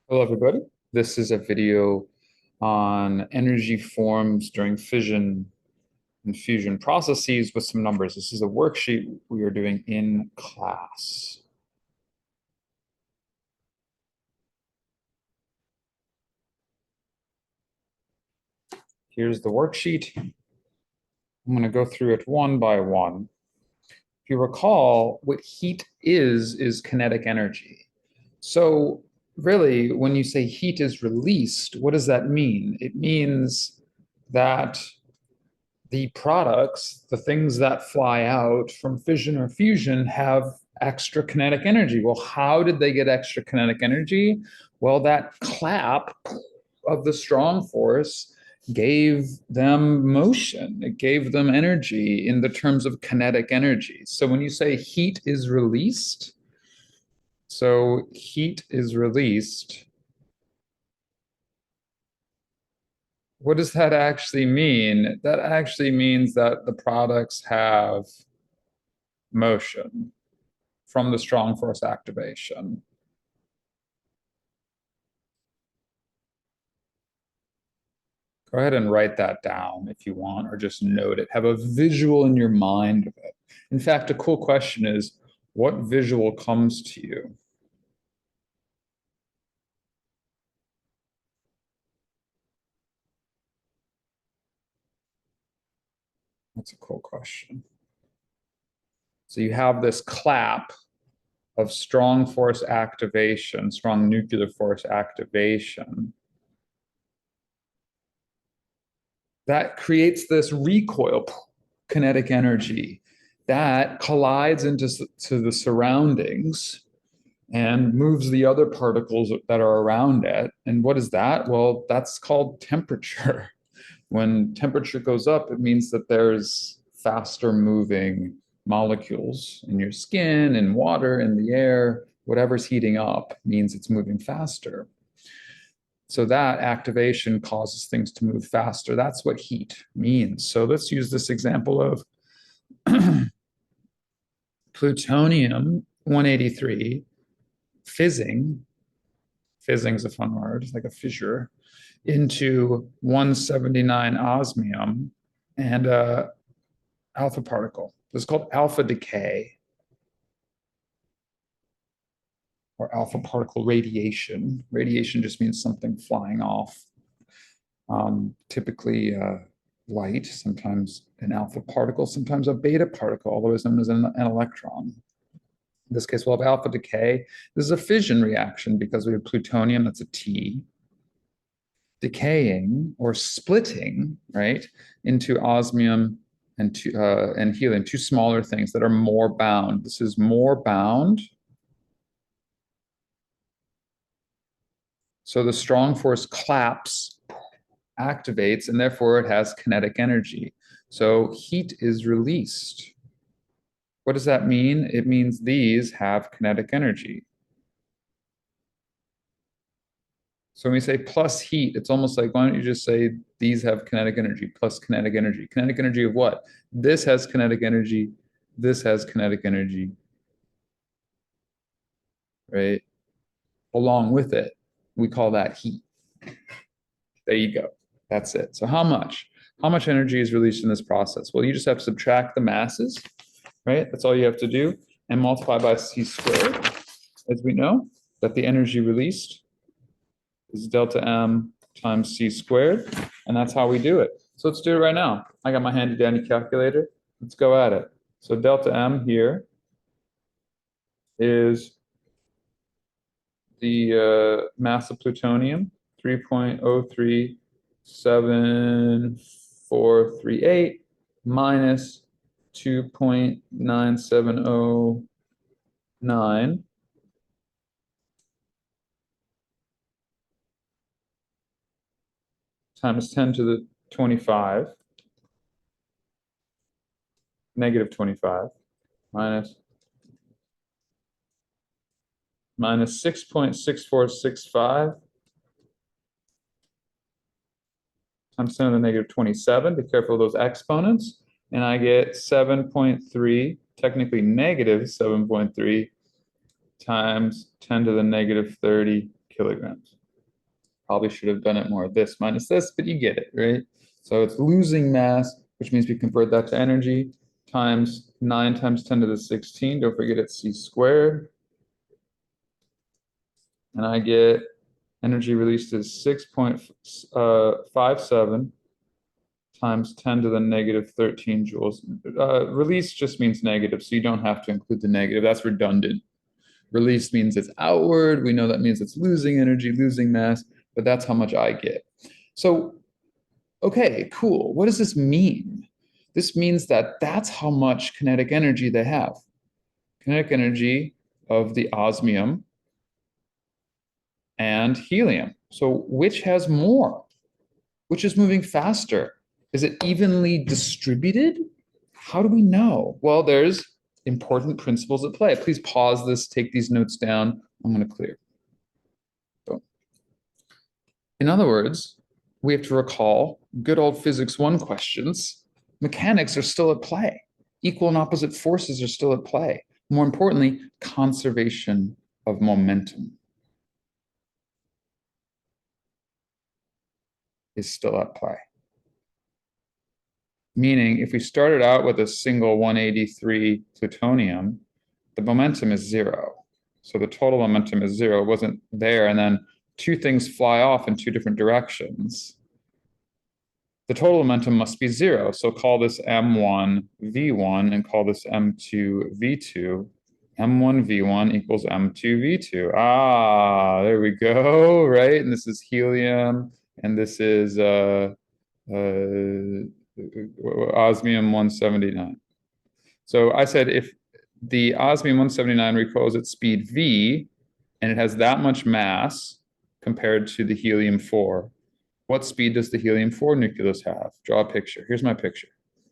Hello, everybody. This is a video on energy forms during fission and fusion processes with some numbers. This is a worksheet we are doing in class. Here's the worksheet. I'm going to go through it one by one. If you recall, what heat is kinetic energy. So really, when you say heat is released, what does that mean? It means that the products, the things that fly out from fission or fusion, have extra kinetic energy. Well, how did they get extra kinetic energy? Well, that clap of the strong force gave them motion. It gave them energy in the terms of kinetic energy. So when you say heat is released, so heat is released, what does that actually mean? That actually means that the products have motion from the strong force activation. Go ahead and write that down if you want, or just note it. Have a visual in your mind of it. In fact, a cool question is, what visual comes to you? That's a cool question. So you have this clap of strong force activation, strong nuclear force activation. That creates this recoil kinetic energy that collides into the surroundings and moves the other particles that are around it. And what is that? Well, that's called temperature. When temperature goes up, it means that there's faster moving molecules in your skin, in water, in the air. Whatever's heating up means it's moving faster. So that activation causes things to move faster. That's what heat means. So let's use this example of plutonium 183 fizzing. Fizzing is a fun word, it's like a fissure, into 179 osmium and a alpha particle. This is called alpha decay or alpha particle radiation. Radiation just means something flying off. Typically light, sometimes an alpha particle, sometimes a beta particle, otherwise known as an electron. In this case, we'll have alpha decay. This is a fission reaction because we have plutonium, that's a T, decaying or splitting, right, into osmium and helium, two smaller things that are more bound. This is more bound. So the strong force claps, activates, and therefore it has kinetic energy. So heat is released. What does that mean? It means these have kinetic energy. So when we say plus heat, it's almost like, why don't you just say these have kinetic energy plus kinetic energy? Kinetic energy of what? This has kinetic energy. This has kinetic energy, right? Along with it, we call that heat. There you go. That's it. So how much? How much energy is released in this process? Well, you just have to subtract the masses, right? That's all you have to do, and multiply by c squared, as we know that the energy released is delta m times c squared, and that's how we do it. So let's do it right now. I got my handy dandy calculator. Let's go at it. So delta m here is the mass of plutonium, 3.0374438 minus 2.9709 times 10 to the 25, negative 25, minus 6.6465 times 10 to the negative 27. Be careful of those exponents. And I get 7.3, technically negative 7.3 times 10 to the negative 30 kilograms. Probably should have done it more this minus this, but you get it, right? So it's losing mass, which means we convert that to energy, times 9 times 10 to the 16. Don't forget it's c squared. And I get energy released is 6.57 times 10 to the negative 13 joules. Release just means negative, so you don't have to include the negative. That's redundant. Release means it's outward. We know that means it's losing energy, losing mass, but that's how much I get. So, okay, cool. What does this mean? This means that that's how much kinetic energy they have. Kinetic energy of the osmium and helium. So which has more? Which is moving faster? Is it evenly distributed? How do we know? Well, there's important principles at play. Please pause this, take these notes down. I'm going to clear. Boom. In other words, we have to recall good old physics 1 questions. Mechanics are still at play. Equal and opposite forces are still at play. More importantly, conservation of momentum is still at play. Meaning, if we started out with a single 183 plutonium, the momentum is 0. So the total momentum is 0. It wasn't there. And then 2 things fly off in 2 different directions. The total momentum must be 0. So call this M1 V1 and call this M2 V2. M1 V1 equals M2 V2. Ah, there we go, right? And this is helium, and this is osmium 179. So I said if the osmium 179 recoils at speed v, and it has that much mass compared to the helium 4, what speed does the helium 4 nucleus have? Draw a picture. Here's my picture,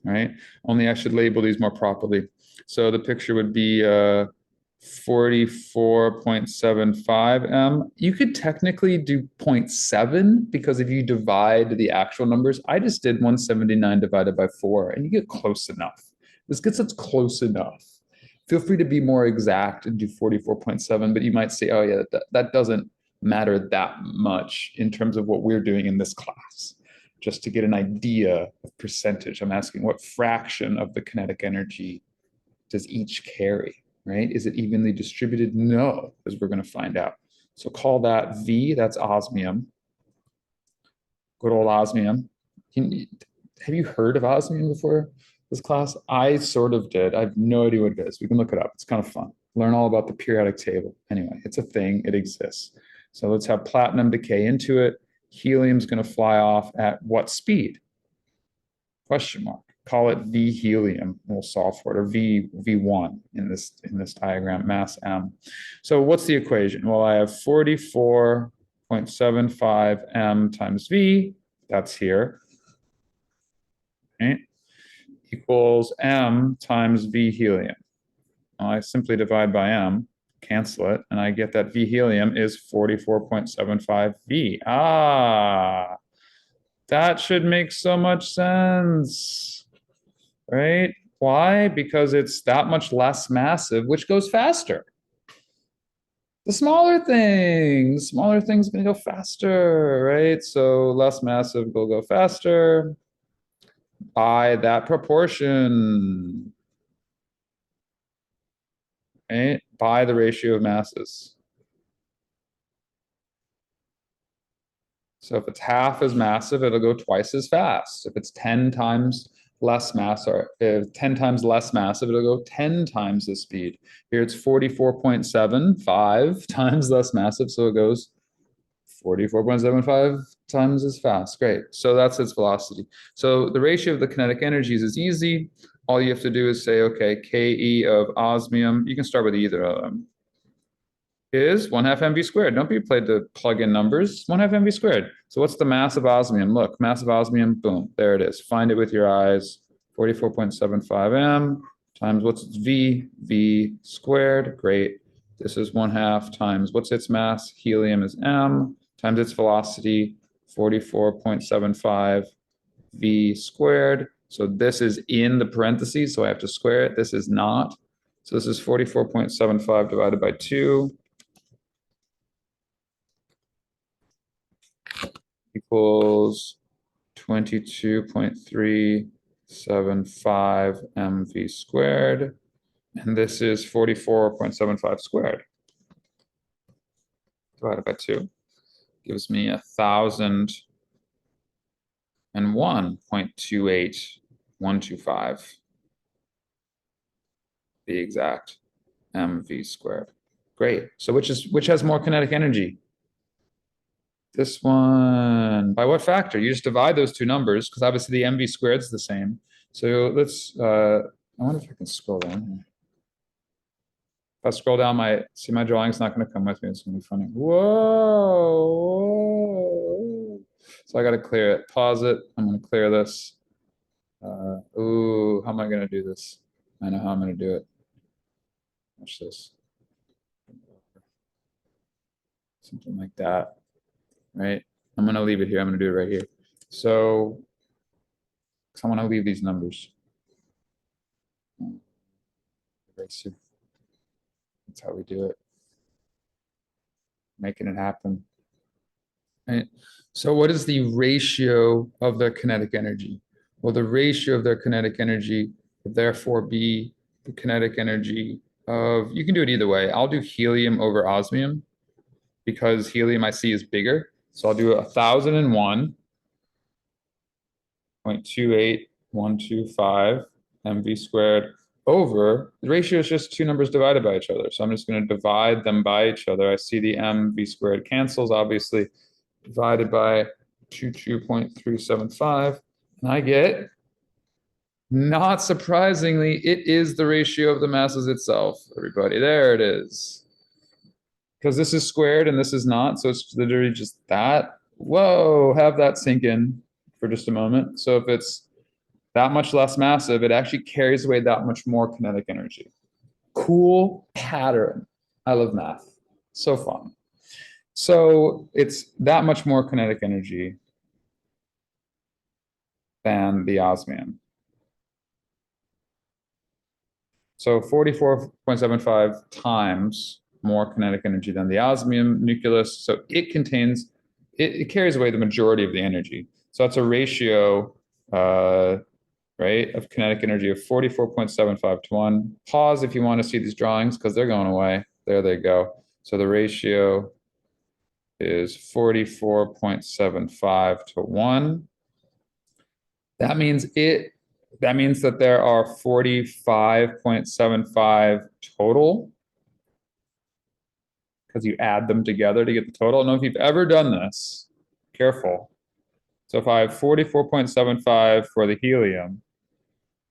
right? Only I should label these more properly. So the picture would be 44.75 m. You could technically do 0.7 because if you divide the actual numbers, I just did 179 divided by 4 and you get close enough. This gets us close enough. Feel free to be more exact and do 44.7, but you might say, oh yeah, that doesn't matter that much in terms of what we're doing in this class. Just to get an idea of percentage, I'm asking what fraction of the kinetic energy does each carry, right? Is it evenly distributed? No, as we're going to find out. So call that V, that's osmium. Good old osmium. Have you heard of osmium before this class? I sort of did. I have no idea what it is. We can look it up. It's kind of fun. Learn all about the periodic table. Anyway, it's a thing. It exists. So let's have platinum decay into it. Helium's going to fly off at what speed? Question mark. Call it V helium. We'll solve for it, or V1 in this diagram, mass M. So what's the equation? Well, I have 44.75 m times V. That's here. Right? Equals m times V helium. Well, I simply divide by m, cancel it, and I get that V helium is 44.75 V. Ah, that should make so much sense, right? Why? Because it's that much less massive, which goes faster. The smaller thing's gonna go faster, right? So less massive will go faster by that proportion, right? By the ratio of masses. So if it's half as massive, it'll go twice as fast. If it's 10 times less mass, or if 10 times less massive, it'll go 10 times the speed. Here it's 44.75 times less massive, so it goes 44.75 times as fast. Great. So that's its velocity. So the ratio of the kinetic energies is easy. All you have to do is say, okay, Ke of osmium, you can start with either of them, is 1/2 mv squared. Don't be afraid to plug in numbers. 1/2 mv squared. So what's the mass of osmium? Look, mass of osmium, boom, there it is. Find it with your eyes. 44.75 m times what's its V? V squared. Great. This is 1/2 times what's its mass? Helium is m times its velocity, 44.75 V squared. So this is in the parentheses, so I have to square it. This is not. So this is 44.75 divided by 2 equals 22.375 mv squared. And this is 44.75 squared divided by 2. Gives me 1,001.28125. The exact mv squared. Great. So which has more kinetic energy? This one. By what factor? You just divide those two numbers because obviously the mv squared is the same. So let's. I wonder if I can scroll down here. If I scroll down, my drawing's not going to come with me. It's going to be funny. Whoa. So I got to clear it. Pause it. I'm going to clear this. Ooh, how am I going to do this? I know how I'm going to do it. Watch this. Something like that, right? I'm going to leave it here. I'm going to do it right here. So I want to leave these numbers. That's how we do it. Making it happen. Right? So what is the ratio of their kinetic energy? Well, the ratio of their kinetic energy would therefore be the kinetic energy of, you can do it either way. I'll do helium over osmium because helium I see is bigger. So I'll do 1,001.28125 mv squared over, the ratio is just two numbers divided by each other. So I'm just going to divide them by each other. I see the mv squared cancels, obviously, divided by 22.375. And I get, not surprisingly, it is the ratio of the masses itself, everybody. There it is. Because this is squared and this is not, so it's literally just that. Whoa, have that sink in for just a moment. So if it's that much less massive, it actually carries away that much more kinetic energy. Cool pattern. I love math. So fun. So it's that much more kinetic energy than the osmium. So 44.75 times more kinetic energy than the osmium nucleus. So it contains, it carries away the majority of the energy. So that's a ratio, right, of kinetic energy of 44.75 to 1. Pause if you want to see these drawings because they're going away. There they go. So the ratio is 44.75 to 1. That means that there are 45.75 total because you add them together to get the total. I don't know if you've ever done this. Careful. So if I have 44.75 for the helium,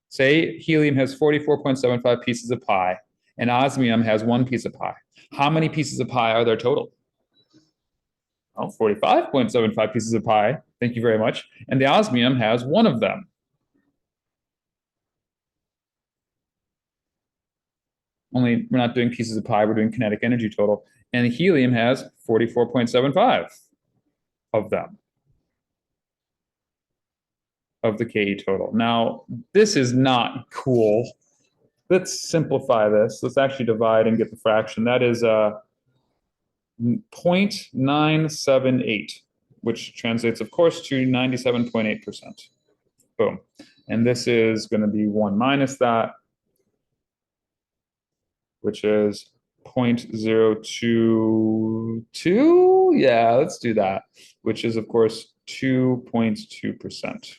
say helium has 44.75 pieces of pie and osmium has one piece of pie. How many pieces of pie are there total? Oh, 45.75 pieces of pie. Thank you very much. And the osmium has one of them. Only we're not doing pieces of pie, we're doing kinetic energy total. And the helium has 44.75 of them, of the Ke total. Now, this is not cool. Let's simplify this. Let's actually divide and get the fraction. That is 0.978, which translates, of course, to 97.8%. Boom. And this is going to be 1 minus that, which is 0.022. Yeah, let's do that, which is, of course, 2.2%.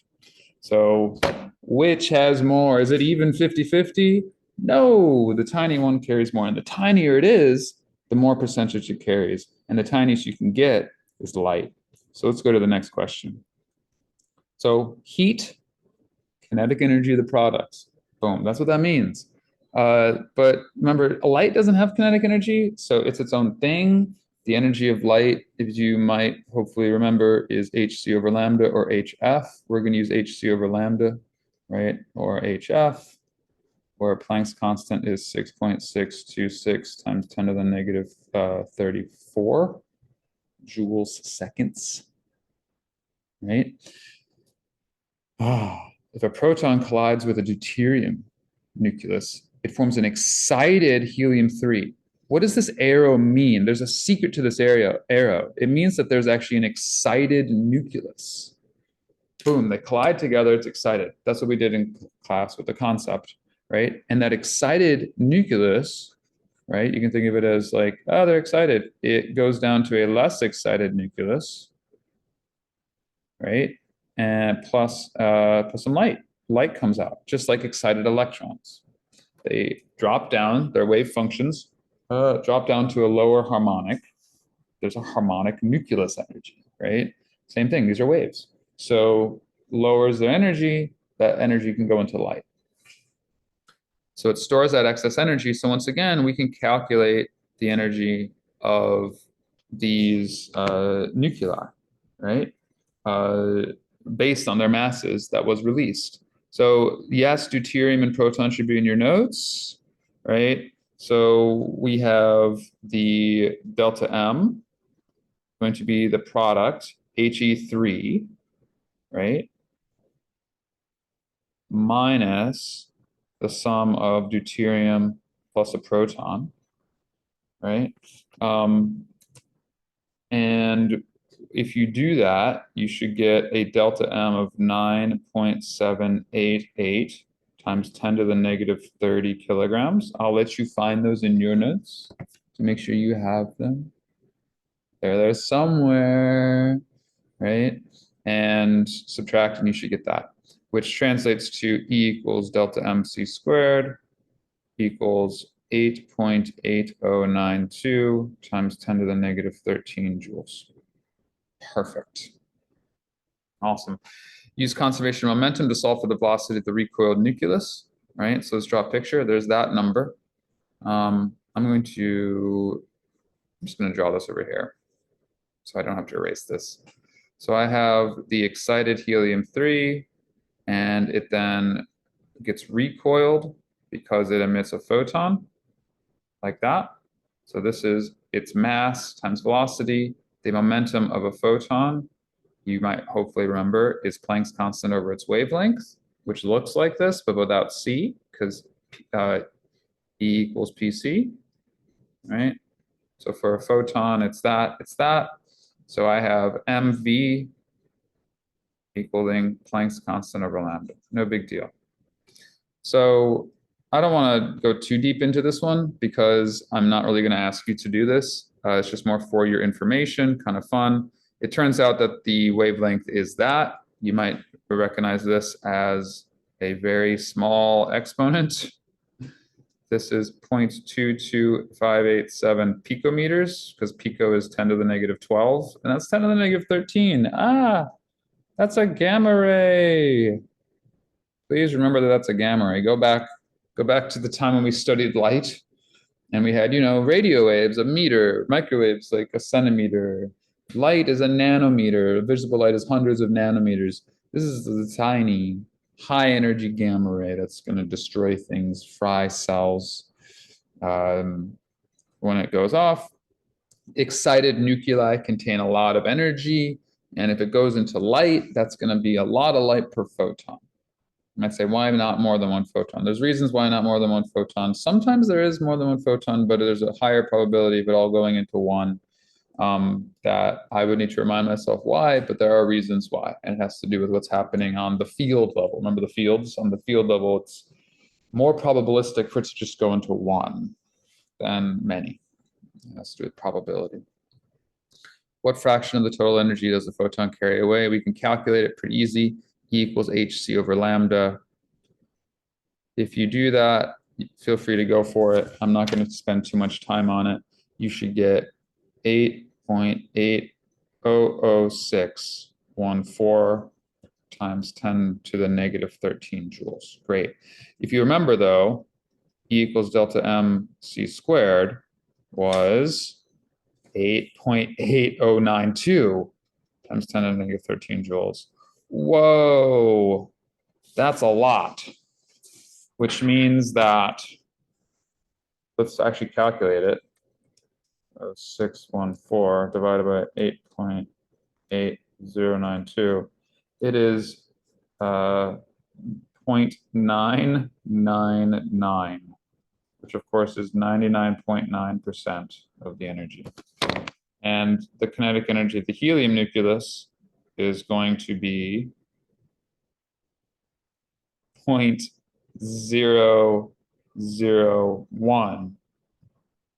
So which has more? Is it even 50-50? No, the tiny one carries more. And the tinier it is, the more percentage it carries. And the tiniest you can get is light. So let's go to the next question. So heat, kinetic energy of the products. Boom, that's what that means. But remember, light doesn't have kinetic energy, so it's its own thing. The energy of light, if you might hopefully remember, is hc over lambda or hf. We're going to use hc over lambda, right? Or hf, where Planck's constant is 6.626 times 10 to the negative 34 joules seconds, right? If a proton collides with a deuterium nucleus, it forms an excited helium-3. What does this arrow mean? There's a secret to this arrow. It means that there's actually an excited nucleus. Boom, they collide together, it's excited. That's what we did in class with the concept, right? And that excited nucleus, right? You can think of it as like, oh, they're excited. It goes down to a less excited nucleus, right? And plus some light. Light comes out, just like excited electrons. They drop down, their wave functions drop down to a lower harmonic. There's a harmonic nucleus energy, right? Same thing, these are waves. So lowers their energy, that energy can go into light. So it stores that excess energy. So once again, we can calculate the energy of these nuclei, right? Based on their masses that was released. So yes, deuterium and proton should be in your notes, right? So we have the delta M going to be the product He3, right? Minus the sum of deuterium plus a proton, right? And if you do that, you should get a delta M of 9.788 times 10 to the negative 30 kilograms. I'll let you find those in your notes to make sure you have them. They're somewhere, right? And subtract, and you should get that, which translates to E equals delta MC squared equals 8.8092 times 10 to the negative 13 joules. Perfect. Awesome. Use conservation of momentum to solve for the velocity of the recoiled nucleus, right? So let's draw a picture. There's that number. I'm just going to draw this over here so I don't have to erase this. So I have the excited helium-3, and it then gets recoiled because it emits a photon, like that. So this is its mass times velocity. The momentum of a photon, you might hopefully remember, is Planck's constant over its wavelength, which looks like this, but without c, because E equals pc, right? So for a photon, it's that. So I have mv equaling Planck's constant over lambda. No big deal. So I don't want to go too deep into this one because I'm not really going to ask you to do this. It's just more for your information, kind of fun. It turns out that the wavelength is that. You might recognize this as a very small exponent. This is 0.22587 picometers, because pico is 10 to the negative 12, and that's 10 to the negative 13. Ah, that's a gamma ray. Please remember that that's a gamma ray. Go back to the time when we studied light, and we had, radio waves, a meter, microwaves like a centimeter. Light is a nanometer. Visible light is hundreds of nanometers. This is the tiny, high energy gamma ray that's going to destroy things, fry cells when it goes off. Excited nuclei contain a lot of energy, and if it goes into light, that's going to be a lot of light per photon. You might say, why not more than one photon? There's reasons why not more than one photon. Sometimes there is more than one photon, but there's a higher probability of it all going into one. That I would need to remind myself why, but there are reasons why. And it has to do with what's happening on the field level. Remember the fields? On the field level, it's more probabilistic for it to just go into one than many. It has to do with probability. What fraction of the total energy does the photon carry away? We can calculate it pretty easy. E equals hc over lambda. If you do that, feel free to go for it. I'm not going to spend too much time on it. You should get 8.8000614 times 10 to the negative 13 joules. Great. If you remember, though, E equals delta MC squared was 8.8092 times 10 to the negative 13 joules. Whoa, that's a lot, which means that, let's actually calculate it. 614 divided by 8.8092. It is 0.999. which of course is 99.9% of the energy. And the kinetic energy of the helium nucleus is going to be 0.001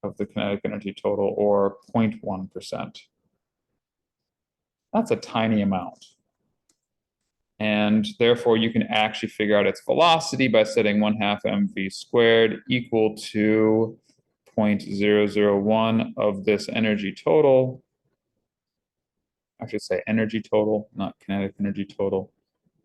of the kinetic energy total, or 0.1%. That's a tiny amount. And therefore, you can actually figure out its velocity by setting 1/2 mv squared equal to 0.001 of this energy total. I should say energy total, not kinetic energy total,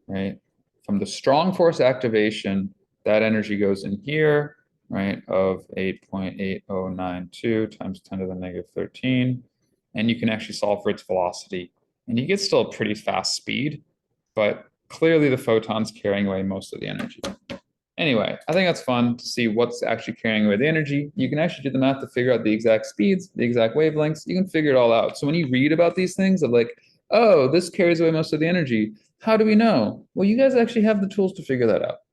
right? From the strong force activation, that energy goes in here, right, of 8.8092 times 10 to the negative 13. And you can actually solve for its velocity. And you get still a pretty fast speed, but clearly the photon's carrying away most of the energy. Anyway, I think that's fun to see what's actually carrying away the energy. You can actually do the math to figure out the exact speeds, the exact wavelengths. You can figure it all out. So when you read about these things of like, oh, this carries away most of the energy, how do we know? Well, you guys actually have the tools to figure that out.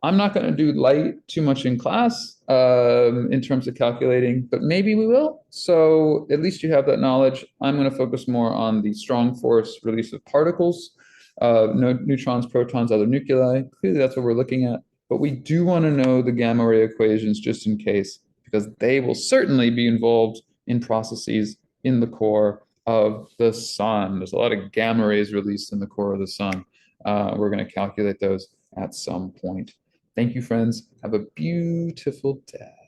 I'm not going to do light too much in class in terms of calculating, but maybe we will. So at least you have that knowledge. I'm going to focus more on the strong force release of particles, neutrons, protons, other nuclei. Clearly, that's what we're looking at. But we do want to know the gamma ray equations just in case, because they will certainly be involved in processes in the core of the sun. There's a lot of gamma rays released in the core of the sun. We're going to calculate those at some point. Thank you, friends. Have a beautiful day.